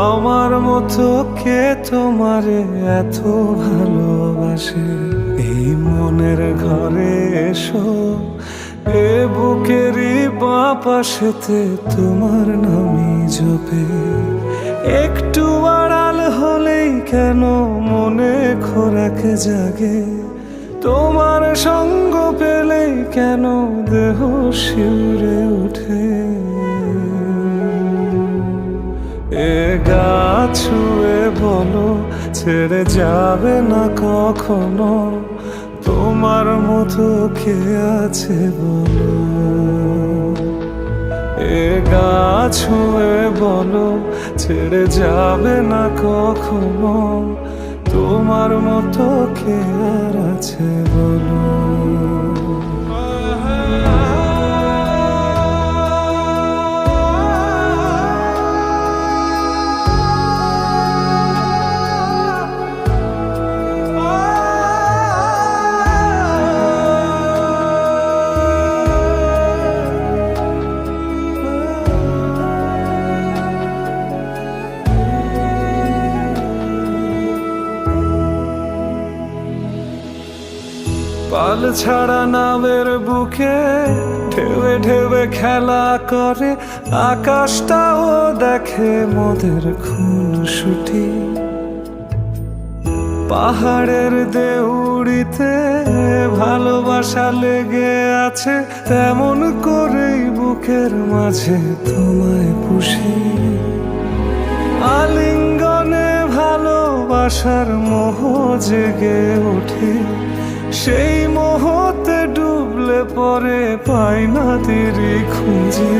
আমার মতো কে তোমারে এত ভালোবাসে? এই মনের ঘরে এসো, এ বুকেরই বাঁ পাশেতে তোমার নামই জপে। একটু আড়াল হলেই কেন মনে খোরাক জাগে, তোমার সঙ্গ পেলেই কেন দেহ শিউরে ওঠে। এ গা ছুঁয়ে বলো ছেড়ে যাবে না কখনো, তোমার মতো কে আছে বলো। এ গা ছুঁয়ে বলো ছেড়ে যাবে না কখনো, তোমার মতো কে আর আছে বলো। পাল ছাড়া নামের বুকে ঢেউে ঢেউে খেলা করে, আকাশটাও দেখে মোদের খুনসুটি। পাহাড়ের দেউড়িতে ভালোবাসা লেগে আছে, তেমন করেই বুকের মাঝে তোমায় পুষি। আলিঙ্গনে ভালোবাসার মোহ জেগে ওঠে, সেই মোহতে ডুবলে পরে পাই না তীরে খুঁজে।